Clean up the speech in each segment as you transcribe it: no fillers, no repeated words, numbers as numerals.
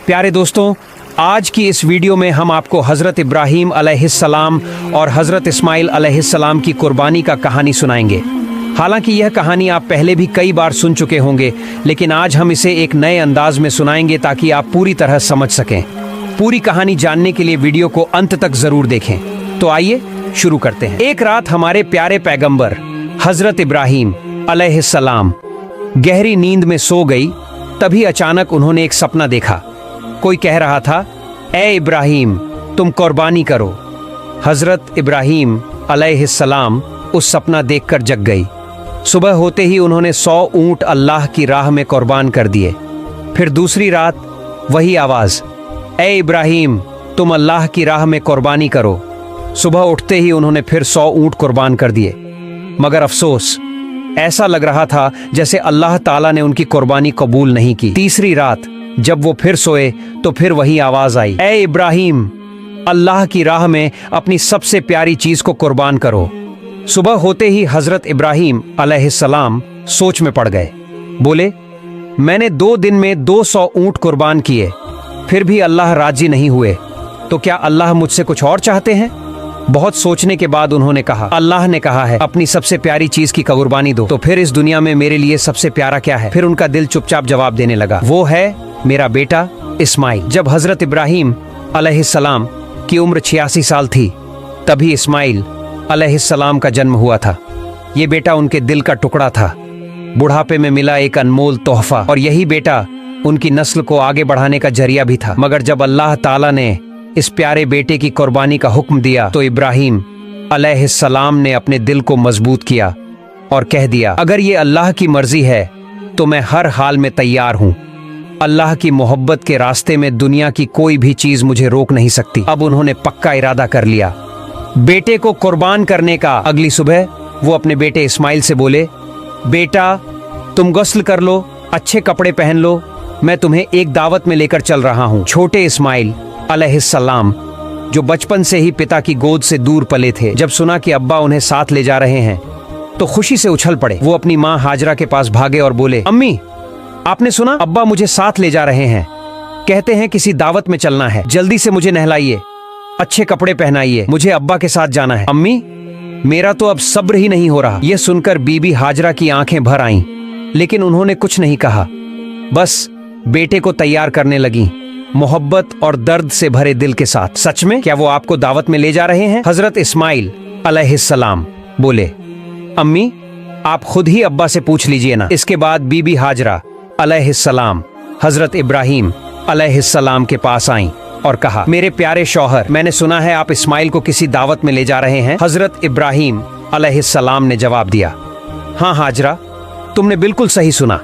प्यारे दोस्तों, आज की इस वीडियो में हम आपको हज़रत इब्राहीम अलैहिस्सलाम और हज़रत इस्माइल अलैहिस्सलाम की कुर्बानी का कहानी सुनाएंगे। हालांकि यह कहानी आप पहले भी कई बार सुन चुके होंगे, लेकिन आज हम इसे एक नए अंदाज में सुनाएंगे ताकि आप पूरी तरह समझ सकें। पूरी कहानी जानने के लिए वीडियो को अंत तक ज़रूर देखें। तो आइए शुरू करते हैं। एक रात हमारे प्यारे पैगंबर हज़रत इब्राहीम अलैहिस्सलाम गहरी नींद में सो गई। तभी अचानक उन्होंने एक सपना देखा। कोई कह रहा था, ए इब्राहीम, तुम कुर्बानी करो। हज़रत इब्राहीम अलैहिस्सलाम उस सपना देखकर जग गई। सुबह होते ही उन्होंने 100 ऊंट अल्लाह की राह में कुर्बान कर दिए। फिर दूसरी रात वही आवाज़, ए इब्राहीम, तुम अल्लाह की राह में कुर्बानी करो। सुबह उठते ही उन्होंने फिर 100 ऊंट कुर्बान कर दिए। मगर अफसोस, ऐसा लग रहा था जैसे अल्लाह ताला ने उनकी कुर्बानी कबूल नहीं की। तीसरी रात जब वो फिर सोए तो फिर वही आवाज आई, ए इब्राहीम, अल्लाह की राह में अपनी सबसे प्यारी चीज को कुर्बान करो। सुबह होते ही हजरत इब्राहीम अलैहिस्सलाम सोच में पड़ गए। बोले, मैंने 2 दिन में 200 ऊंट कुर्बान किए, फिर भी अल्लाह राजी नहीं हुए, तो क्या अल्लाह मुझसे कुछ और चाहते हैं? बहुत सोचने के बाद उन्होंने कहा, अल्लाह ने कहा है अपनी सबसे प्यारी चीज की कुर्बानी दो, तो फिर इस दुनिया में मेरे लिए सबसे प्यारा क्या है? फिर उनका दिल चुपचाप जवाब देने लगा, वो है मेरा बेटा इस्माइल। जब हजरत इब्राहीम अलैहिस्सलाम की उम्र 86 साल थी, तभी इस्माइल अलैहिस्सलाम का जन्म हुआ था। ये बेटा उनके दिल का टुकड़ा था, बुढ़ापे में मिला एक अनमोल तोहफा, और यही बेटा उनकी नस्ल को आगे बढ़ाने का जरिया भी था। मगर जब अल्लाह ताला ने इस प्यारे बेटे की कुर्बानी का हुक्म दिया तो इब्राहीम अलैहिस्सलाम ने अपने दिल को मजबूत किया और कह दिया, अगर ये अल्लाह की मर्जी है तो मैं हर हाल में तैयार हूँ। अल्लाह की मोहब्बत के रास्ते में दुनिया की कोई भी चीज मुझे रोक नहीं सकती। अब उन्होंने पक्का इरादा कर लिया बेटे को कुर्बान करने का। अगली सुबह वो अपने बेटे इस्माइल से बोले, बेटा, तुम गुस्ल कर लो, अच्छे कपड़े पहन लो, मैं तुम्हें एक दावत में लेकर चल रहा हूँ। छोटे इस्माइल अलैहिस्सलाम, जो बचपन से ही पिता की गोद से दूर पले थे, जब सुना कि अब्बा उन्हें साथ ले जा रहे हैं तो खुशी से उछल पड़े। वो अपनी माँ हाजरा के पास भागे और बोले, अम्मी, आपने सुना? अब्बा मुझे साथ ले जा रहे हैं, कहते हैं किसी दावत में चलना है। जल्दी से मुझे नहलाइए, अच्छे कपड़े पहनाइए, मुझे अब्बा के साथ जाना है। अम्मी, मेरा तो अब सब्र ही नहीं हो रहा। यह सुनकर बीबी हाजरा की आंखें भर आईं, लेकिन उन्होंने कुछ नहीं कहा, बस बेटे को तैयार करने लगी, मोहब्बत और दर्द से भरे दिल के साथ। सच में क्या वो आपको दावत में ले जा रहे हैं? हजरत इस्माइल अलैहिस्सलाम बोले, अम्मी, आप खुद ही अब्बा से पूछ लीजिए ना। इसके बाद बीबी हाजरा अलैहिस्सलाम हजरत इब्राहीम अलैहिस्सलाम के पास आईं और कहा, मेरे प्यारे शौहर, मैंने सुना है आप इस्माइल को किसी दावत में ले जा रहे हैं। हजरत इब्राहीम अलैहिस्सलाम ने जवाब दिया, हाँ हाजरा, तुमने बिल्कुल सही सुना।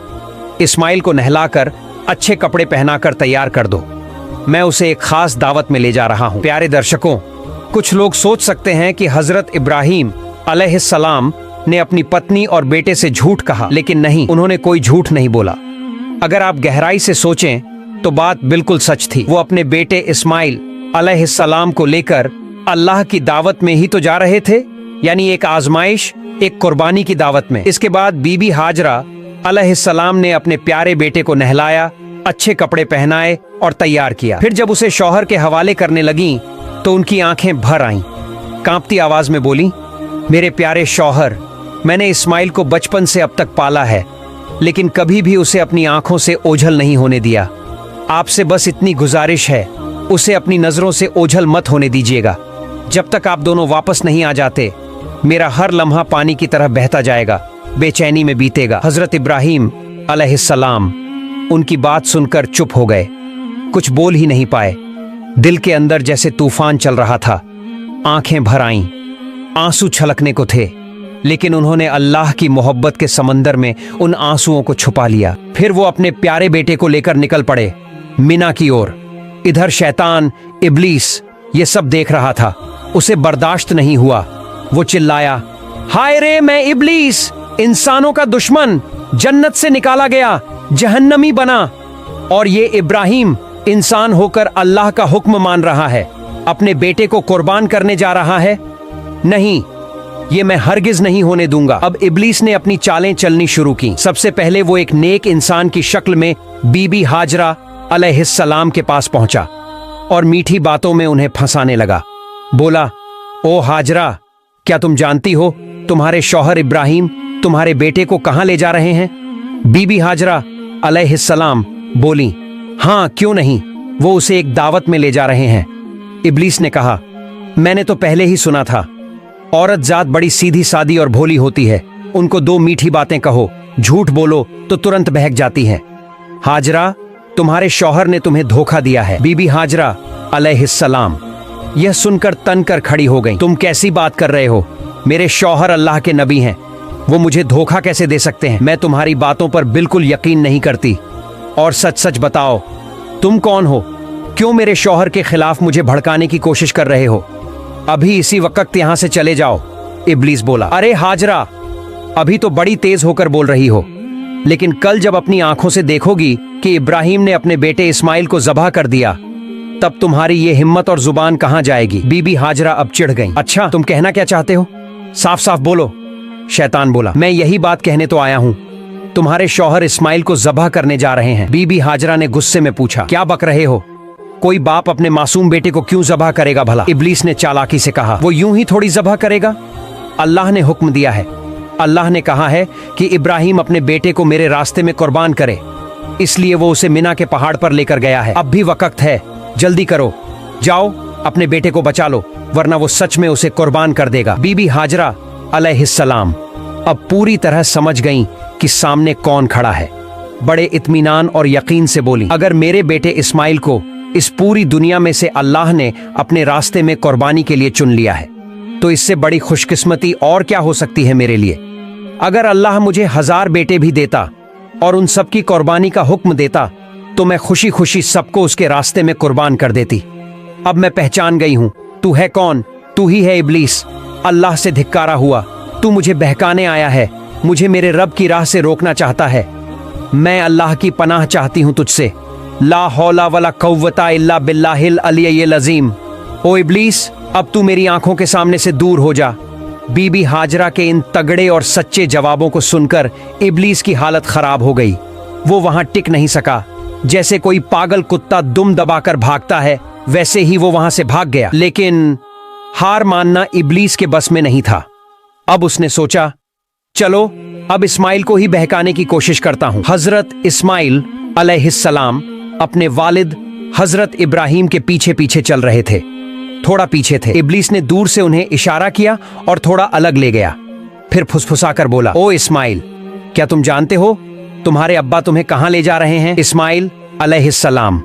इस्माइल को नहलाकर अच्छे कपड़े पहनाकर तैयार कर दो, मैं उसे एक खास दावत में ले जा रहा हूँ। प्यारे दर्शकों, कुछ लोग सोच सकते हैं कि हजरत इब्राहीम अलैहिस्सलाम ने अपनी पत्नी और बेटे से झूठ कहा, लेकिन नहीं, उन्होंने कोई झूठ नहीं बोला। अगर आप गहराई से सोचें तो बात बिल्कुल सच थी। वो अपने बेटे इस्माइल अलैहिस्सलाम को लेकर अल्लाह की दावत में ही तो जा रहे थे, यानी एक आजमाइश, एक कुर्बानी की दावत में। इसके बाद बीबी हाजरा अलैहिस्सलाम ने अपने प्यारे बेटे को नहलाया, अच्छे कपड़े पहनाए और तैयार किया। फिर जब उसे शौहर के हवाले करने लगीं तो उनकी आंखें भर आईं। कांपती आवाज में बोली, मेरे प्यारे शौहर, मैंने इस्माइल को बचपन से अब तक पाला है, लेकिन कभी भी उसे अपनी आंखों से ओझल नहीं होने दिया। आपसे बस इतनी गुजारिश है, उसे अपनी नजरों से ओझल मत होने दीजिएगा। जब तक आप दोनों वापस नहीं आ जाते, मेरा हर लम्हा पानी की तरह बहता जाएगा, बेचैनी में बीतेगा। हजरत इब्राहीम अलैहिस्सलाम उनकी बात सुनकर चुप हो गए, कुछ बोल ही नहीं पाए। दिल के अंदर जैसे तूफान चल रहा था, आंखें भर आईं, आंसू छलकने को थे, लेकिन उन्होंने अल्लाह की मोहब्बत के समंदर में उन आंसुओं को छुपा लिया। फिर वो अपने प्यारे बेटे को लेकर निकल पड़े मिना की ओर। इधर शैतान इब्लीस ये सब देख रहा था, उसे बर्दाश्त नहीं हुआ। वो चिल्लाया, हाय रे, मैं इब्लीस, इंसानों का दुश्मन, जन्नत से निकाला गया, जहन्नमी बना, और ये इब्राहीम इंसान होकर अल्लाह का हुक्म मान रहा है, अपने बेटे को कुर्बान करने जा रहा है। नहीं, ये मैं हरगिज नहीं होने दूंगा। अब इब्लीस ने अपनी चालें चलनी शुरू की। सबसे पहले वो एक नेक इंसान की शक्ल में बीबी हाजरा अलैहिस्सलाम के पास पहुंचा और मीठी बातों में उन्हें फंसाने लगा। बोला, ओ हाजरा, क्या तुम जानती हो तुम्हारे शौहर इब्राहिम तुम्हारे बेटे को कहां ले जा रहे हैं? बीबी हाजरा अलैहिस्सलाम बोली, हाँ क्यों नहीं, वो उसे एक दावत में ले जा रहे हैं। इब्लीस ने कहा, मैंने तो पहले ही सुना था, औरत जात बड़ी सीधी सादी और भोली होती है, उनको दो मीठी बातें कहो, झूठ बोलो तो तुरंत बहक जाती हैं। हाजरा, तुम्हारे शौहर ने तुम्हें धोखा दिया है। बीबी हाजरा अलैहिस्सलाम यह सुनकर तन कर खड़ी हो गई। तुम कैसी बात कर रहे हो? मेरे शौहर अल्लाह के नबी हैं, वो मुझे धोखा कैसे दे सकते हैं? मैं तुम्हारी बातों पर बिल्कुल यकीन नहीं करती। और सच सच बताओ, तुम कौन हो? क्यों मेरे शौहर के खिलाफ मुझे भड़काने की कोशिश कर रहे हो? अभी इसी वक्त यहां से चले जाओ। इब्लीस बोला, अरे हाजरा, अभी तो बड़ी तेज होकर बोल रही हो, लेकिन कल जब अपनी आंखों से देखोगी कि इब्राहिम ने अपने बेटे इस्माइल को ज़बह कर दिया, तब तुम्हारी ये हिम्मत और जुबान कहां जाएगी? बीबी हाजरा अब चिढ़ गई। अच्छा, तुम कहना क्या चाहते हो? साफ साफ बोलो। शैतान बोला, मैं यही बात कहने तो आया हूं, तुम्हारे शौहर इस्माइल को ज़बह करने जा रहे हैं। बीबी हाजरा ने गुस्से में पूछा, क्या बक रहे हो? कोई बाप अपने मासूम बेटे को क्यों ज़बह करेगा भला? इब्लीस ने चालाकी से कहा, वो यूं ही थोड़ी ज़बह करेगा, अल्लाह ने हुक्म दिया है। अल्लाह ने कहा है कि इब्राहिम अपने बेटे को मेरे रास्ते में कुर्बान करे, इसलिए वो उसे मिना के पहाड़ पर लेकर गया है। अब भी वक्त है, जल्दी करो, जाओ अपने बेटे को बचा लो, वरना वो सच में उसे कुर्बान कर देगा। बीबी हाजरा अलैहिस्सलाम अब पूरी तरह समझ गईं कि सामने कौन खड़ा है। बड़े इत्मीनान और यकीन से बोली, अगर मेरे बेटे इस्माइल को इस पूरी दुनिया में से अल्लाह ने अपने रास्ते में कुर्बानी के लिए चुन लिया है, तो इससे बड़ी खुशकिस्मती और क्या हो सकती है मेरे लिए। अगर अल्लाह मुझे 1000 बेटे भी देता और उन सब की कुर्बानी का हुक्म देता, तो मैं खुशी खुशी सबको उसके रास्ते में कुर्बान कर देती। अब मैं पहचान गई हूं, तू है कौन? तू ही है इब्लीस, अल्लाह से धिक्कारा हुआ। तू मुझे बहकाने आया है, मुझे मेरे रब की राह से रोकना चाहता है। मैं अल्लाह की पनाह चाहती हूं तुझसे। ला हौला वला कव्वता इल्ला बिल्लाहिल अलिय्यिल अज़ीम। ओ इब्लीस, अब तू मेरी आंखों के सामने से दूर हो जा। बीबी हाजरा के इन तगड़े और सच्चे जवाबों को सुनकर इब्लीस की हालत खराब हो गई। वो वहां टिक नहीं सका। जैसे कोई पागल कुत्ता दुम दबाकर भागता है, वैसे ही वो वहां से भाग गया। लेकिन हार मानना इब्लीस के बस में नहीं था। अब उसने सोचा, चलो अब इस्माइल को ही बहकाने की कोशिश करता हूं। हजरत इस्माइल अलैहिस्सलाम अपने वालिद हजरत इब्राहिम के पीछे पीछे चल रहे थे। थोड़ा पीछे थे। इब्लीस ने दूर से उन्हें इशारा किया और थोड़ा अलग ले गया। फिर फुसफुसाकर बोला, ओ इस्माइल, क्या तुम जानते हो तुम्हारे अब्बा तुम्हें कहां ले जा रहे हैं? इस्माइल अलैहिस्सलाम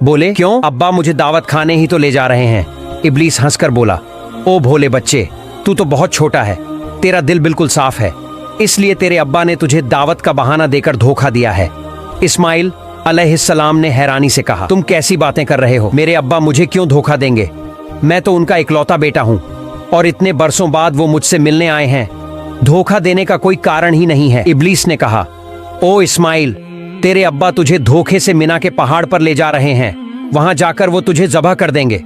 बोले, क्यों? अब्बा मुझे दावत खाने ही तो ले जा रहे हैं। इब्लीस हंसकर बोला, ओ भोले बच्चे, तू तो बहुत छोटा है, तेरा दिल बिल्कुल साफ है, इसलिए तेरे अब्बा ने तुझे दावत का बहाना देकर धोखा दिया है। इस्माइल अलैहिस्सलाम ने हैरानी से कहा, तुम कैसी बातें कर रहे हो? मेरे अब्बा मुझे क्यों धोखा देंगे? मैं तो उनका इकलौता बेटा हूं और इतने बरसों बाद वो मुझसे मिलने आए हैं। धोखा देने का कोई कारण ही नहीं है। इब्लीस ने कहा, ओ इस्माइल, तेरे अब्बा तुझे धोखे से मिना के पहाड़ पर ले जा रहे हैं, वहां जाकर वो तुझे ज़बह कर देंगे।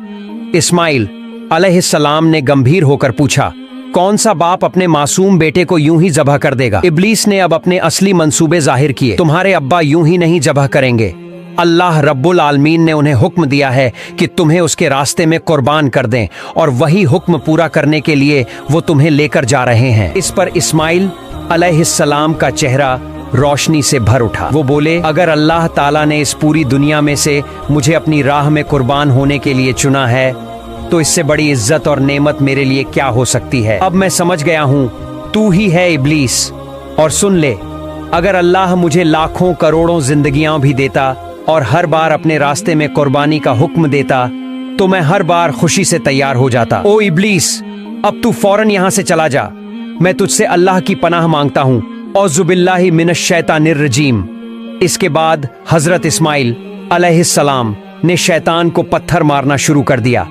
इस्माइल अलैहिस्सलाम ने गंभीर होकर पूछा, कौन सा बाप अपने मासूम बेटे को यूं ही ज़बह कर देगा? इब्लीस ने अब अपने असली मंसूबे जाहिर किए। तुम्हारे अब्बा यूं ही नहीं ज़बह करेंगे। अल्लाह रब्बुल आलमीन ने उन्हें हुक्म दिया है कि तुम्हें उसके रास्ते में कुर्बान कर दें, और वही हुक्म पूरा करने के लिए वो तुम्हें लेकर जा रहे हैं। इस पर इस्माइल अलैहिस्सलाम का चेहरा रोशनी से भर उठा। वो बोले, अगर अल्लाह ताला ने इस पूरी दुनिया में से मुझे अपनी राह में कुर्बान होने के लिए चुना है, तो इससे बड़ी इज्जत और नेमत मेरे लिए क्या हो सकती है। अब मैं समझ गया हूँ, तू ही है इब्लीस। और सुन ले, अगर अल्लाह मुझे लाखों करोड़ों जिंदगियां भी देता और हर बार अपने रास्ते में कुर्बानी का हुक्म देता, तो मैं हर बार खुशी से तैयार हो जाता। ओ इब्लीस, अब तू फौरन यहाँ से चला जा। मैं तुझसे अल्लाह की पनाह मांगता हूँ। औज़ुबिल्लाहि मिनश शैतानिर रजीम। इसके बाद हजरत इस्माइल अलैहिस्सलाम ने शैतान को पत्थर मारना शुरू कर दिया,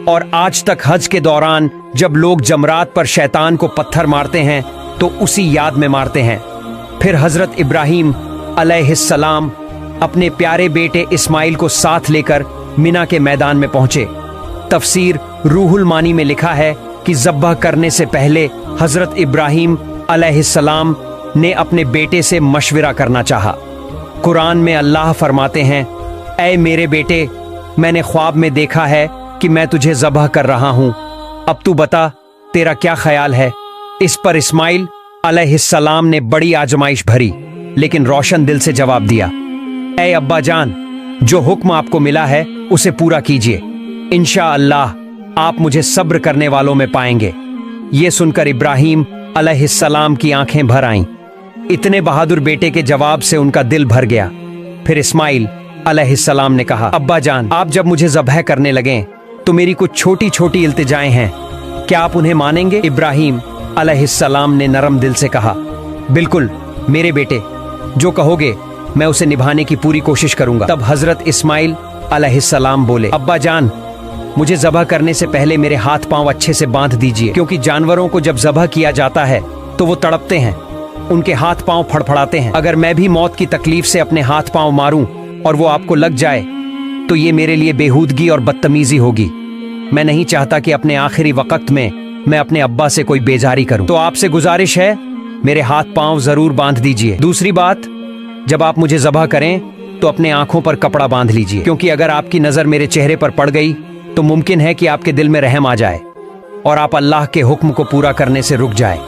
और आज तक हज के दौरान जब लोग जमरात पर शैतान को पत्थर मारते हैं तो उसी याद में मारते हैं। फिर हजरत इब्राहिम अलैहिस्सलाम अपने प्यारे बेटे इस्माइल को साथ लेकर मिना के मैदान में पहुंचे। तफसीर रूहुल मानी में लिखा है कि ज़ब्ह करने से पहले हजरत इब्राहिम अलैहिस्सलाम ने अपने बेटे से मशविरा करना चाहा। कुरान में अल्लाह फरमाते हैं, ऐ मेरे बेटे, मैंने ख्वाब में देखा है कि मैं तुझे ज़बह कर रहा हूं। अब तू बता, तेरा क्या ख्याल है? इस पर इस्माइल अलैहिस्सलाम ने बड़ी आजमाइश भरी लेकिन रोशन दिल से जवाब दिया, ऐ अब्बा जान, जो हुक्म आपको मिला है उसे पूरा कीजिए। इंशाअल्लाह आप मुझे सब्र करने वालों में पाएंगे। ये सुनकर इब्राहिम अलैहिस्सलाम की आंखें भर आईं। इतने बहादुर बेटे के जवाब से उनका दिल भर गया। फिर इस्माइल अलैहिस्सलाम ने कहा, अब्बा जान, आप जब मुझे ज़बह करने लगें तो मेरी कुछ छोटी छोटी इल्तिजाएं हैं, क्या आप उन्हें मानेंगे? इब्राहिम अलैहिस्सलाम ने नरम दिल से कहा, बिल्कुल मेरे बेटे, जो कहोगे मैं उसे निभाने की पूरी कोशिश करूंगा। तब हजरत इस्माइल अलैहिस्सलाम बोले, अब्बा जान, मुझे ज़बह करने से पहले मेरे हाथ पांव अच्छे से बांध दीजिए, क्योंकि जानवरों को जब ज़बह किया जाता है तो वो तड़पते हैं, उनके हाथ पांव फड़फड़ाते हैं। अगर मैं भी मौत की तकलीफ से अपने हाथ पांव मारूं और वो आपको लग जाए तो ये मेरे लिए बेहूदगी और बदतमीजी होगी। मैं नहीं चाहता कि अपने आखिरी वक्त में मैं अपने अब्बा से कोई बेजारी करूं। तो आपसे गुजारिश है, मेरे हाथ पांव जरूर बांध दीजिए। दूसरी बात, जब आप मुझे ज़बह करें तो अपने आंखों पर कपड़ा बांध लीजिए, क्योंकि अगर आपकी नजर मेरे चेहरे पर पड़ गई तो मुमकिन है कि आपके दिल में रहम आ जाए और आप अल्लाह के हुक्म को पूरा करने से रुक जाए।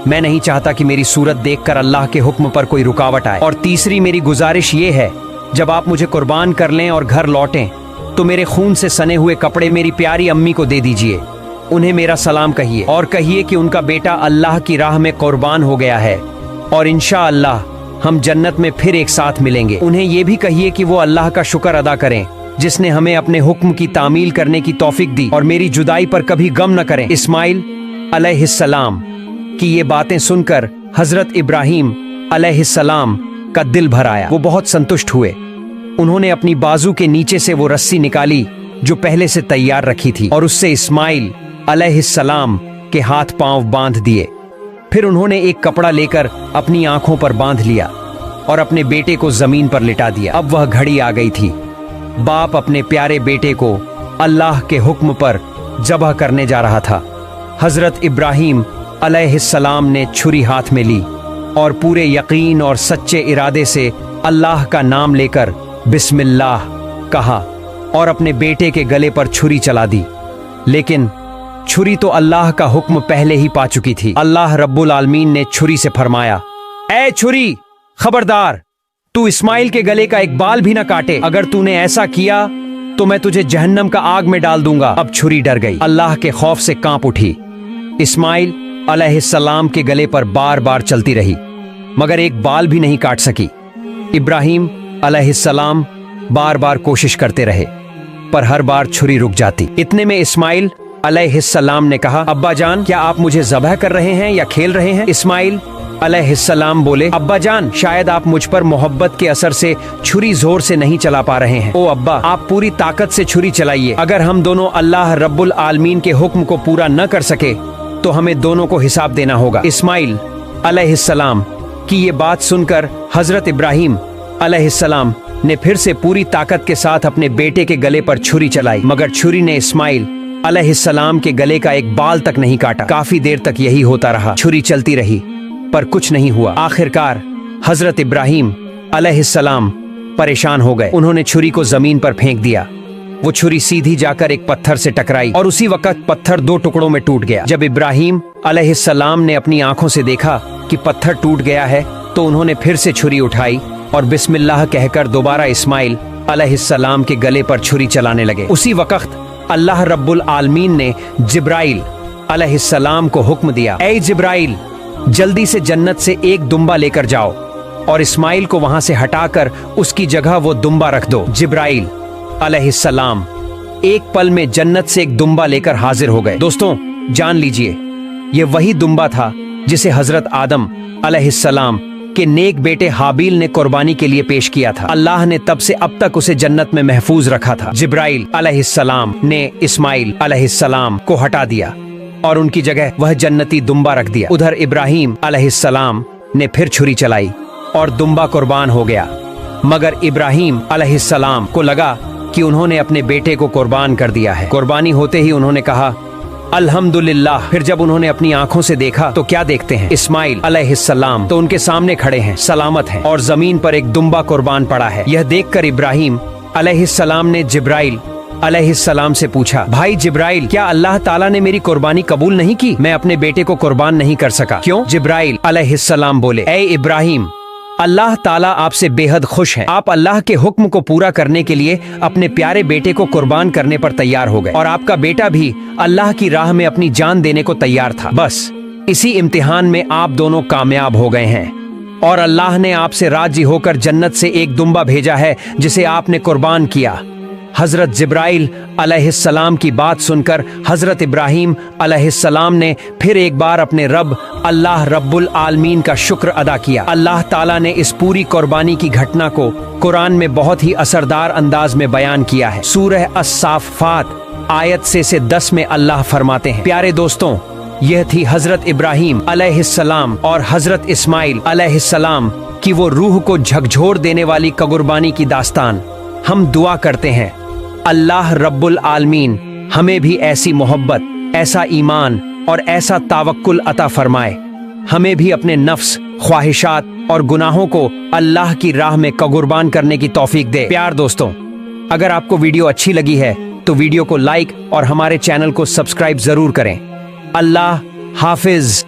मैं नहीं चाहता कि मेरी सूरत देखकर अल्लाह के हुक्म पर कोई रुकावट आए। और तीसरी मेरी गुजारिश ये है, जब आप मुझे कुर्बान कर लें और घर लौटें तो मेरे खून से सने हुए कपड़े मेरी प्यारी अम्मी को दे दीजिए। उन्हें मेरा सलाम कहिए और कहिए कि उनका बेटा अल्लाह की राह में कुर्बान हो गया है और इंशाअल्लाह हम जन्नत में फिर एक साथ मिलेंगे। उन्हें ये भी कहिए कि वो अल्लाह का शुक्र अदा करें जिसने हमें अपने हुक्म की तामील करने की तौफीक दी और मेरी जुदाई पर कभी गम न करें। इस्माइल अलैहिस्सलाम की ये बातें सुनकर हजरत इब्राहिम अलैहिस्सलाम का दिल भर आया। वो बहुत संतुष्ट हुए। उन्होंने अपनी बाजू के नीचे से वो रस्सी निकाली जो पहले से तैयार रखी थी और उससे इस्माइल अलैहिस्सलाम के हाथ पांव बांध दिए। फिर उन्होंने एक कपड़ा लेकर अपनी आंखों पर बांध लिया और अपने बेटे को जमीन पर लिटा दिया। अब वह घड़ी आ गई थी। बाप अपने प्यारे बेटे को अल्लाह के हुक्म पर ज़बह करने जा रहा था। हजरत इब्राहिम अलैहिस्सलाम ने छुरी हाथ में ली और पूरे यकीन और सच्चे इरादे से अल्लाह का नाम लेकर बिस्मिल्लाह कहा और अपने बेटे के गले पर छुरी चला दी। लेकिन छुरी तो अल्लाह का हुक्म पहले ही पा चुकी थी। अल्लाह रब्बुल आलमीन ने छुरी से फरमाया, ऐ छुरी, खबरदार, तू इस्माइल के गले का एक बाल भी न काटे। अगर तूने ऐसा किया तो मैं तुझे जहन्नम का आग में डाल दूंगा। अब छुरी डर गई, अल्लाह के खौफ से कांप उठी। इस्माइल अलैहिस्सलाम के गले पर बार बार चलती रही मगर एक बाल भी नहीं काट सकी। इब्राहिम अलैहिस्सलाम बार बार कोशिश करते रहे पर हर बार छुरी रुक जाती। इतने में इस्माइल अलैहिस्सलाम ने कहा, अब्बा जान, क्या आप मुझे ज़बह कर रहे हैं या खेल रहे हैं? इस्माइल अलैहिस्सलाम बोले, अब्बा जान, शायद आप मुझ पर मोहब्बत के असर से छुरी जोर से नहीं चला पा रहे हैं। ओ अब्बा, आप पूरी ताकत से छुरी चलाइए। अगर हम दोनों अल्लाह रब्बुल आलमीन के हुक्म को पूरा न कर सके तो हमें दोनों को हिसाब देना होगा। इस्माइल अलैहिस्सलाम की ये बात सुनकर हजरत इब्राहिम अलैहिस्सलाम ने फिर से पूरी ताकत के साथ अपने बेटे के गले पर छुरी चलाई मगर छुरी ने इस्माइल अलैहिस्सलाम के गले का एक बाल तक नहीं काटा। काफी देर तक यही होता रहा। छुरी चलती रही पर कुछ नहीं हुआ। आखिरकार हजरत इब्राहिम अलैहिस्सलाम परेशान हो गए। उन्होंने छुरी को जमीन पर फेंक दिया। वो छुरी सीधी जाकर एक पत्थर से टकराई और उसी वक्त पत्थर दो टुकड़ों में टूट गया। जब इब्राहिम अलैहिस्सलाम ने अपनी आंखों से देखा कि पत्थर टूट गया है तो उन्होंने फिर से छुरी उठाई और बिस्मिल्लाह कहकर दोबारा इस्माइल अलैहिस्सलाम के गले पर छुरी चलाने लगे। उसी वक्त अल्लाह रब्बुल आलमीन ने जिब्राइल अलैहिस्सलाम को हुक्म दिया, ऐ जिब्राइल, जल्दी से जन्नत से एक दुम्बा लेकर जाओ और इस्माइल को वहां से हटाकर उसकी जगह वो दुम्बा रख दो। जिब्राइल अलैहिस्सलाम एक पल में जन्नत से एक दुम्बा लेकर हाजिर हो गए। दोस्तों, जान लीजिए, ये वही दुम्बा था जिसे हजरत आदम अलैहिस्सलाम के नेक बेटे हाबील ने कुर्बानी के लिए पेश किया था। अल्लाह ने तब से अब तक उसे जन्नत में महफूज रखा था। जिब्राइल अलैहिस्सलाम ने इस्माइल अलैहिस्सलाम को हटा दिया और उनकी जगह वह जन्नती दुम्बा रख दिया। उधर इब्राहिम अलैहिस्सलाम ने फिर छुरी चलाई और दुम्बा कुर्बान हो गया मगर इब्राहिम अलैहिस्सलाम को लगा कि उन्होंने अपने बेटे को कुर्बान कर दिया है। कुर्बानी होते ही उन्होंने कहा, अल्हम्दुलिल्लाह। फिर जब उन्होंने अपनी आंखों से देखा तो क्या देखते हैं, इस्माइल अलैहिस्सलाम तो उनके सामने खड़े हैं, सलामत हैं और जमीन पर एक दुम्बा कुर्बान पड़ा है। यह देखकर इब्राहिम अलैहिस्सलाम ने जिब्राइल अलैहिस्सलाम से पूछा, भाई जिब्राइल, क्या अल्लाह ताला ने मेरी कुर्बानी कबूल नहीं की? मैं अपने बेटे को कुर्बान नहीं कर सका। क्यों? जिब्राइल अलैहिस्सलाम बोले, ए इब्राहिम, अल्लाह ताला आपसे बेहद खुश है। आप अल्लाह के हुक्म को पूरा करने के लिए अपने प्यारे बेटे को कुर्बान करने पर तैयार हो गए और आपका बेटा भी अल्लाह की राह में अपनी जान देने को तैयार था। बस इसी इम्तिहान में आप दोनों कामयाब हो गए हैं और अल्लाह ने आपसे राजी होकर जन्नत से एक दुम्बा भेजा है जिसे आपने कुर्बान किया। हजरत जिब्राइल अलैहिस्सलाम की बात सुनकर हजरत इब्राहिम अलैहिस्सलाम ने फिर एक बार अपने रब अल्लाह रब्बुल आलमीन का शुक्र अदा किया। अल्लाह ताला ने इस पूरी कुर्बानी की घटना को कुरान में बहुत ही असरदार अंदाज में बयान किया है। सूरह अस-साफ़ात आयत से 10 में अल्लाह फरमाते हैं, प्यारे दोस्तों, यह थी हजरत इब्राहिम अलैहिस्सलाम और हजरत इस्माइल अलैहिस्सलाम की वो रूह को झकझोर देने वाली कुर्बानी की दास्तान। हम दुआ करते हैं अल्लाह रब्बुल आलमीन हमें भी ऐसी मोहब्बत, ऐसा ईमान और ऐसा तावक्कुल अता फरमाए। हमें भी अपने नफ्स, ख्वाहिशात और गुनाहों को अल्लाह की राह में कुर्बान करने की तौफीक दे। प्यार दोस्तों, अगर आपको वीडियो अच्छी लगी है तो वीडियो को लाइक और हमारे चैनल को सब्सक्राइब जरूर करें। अल्लाह हाफिज।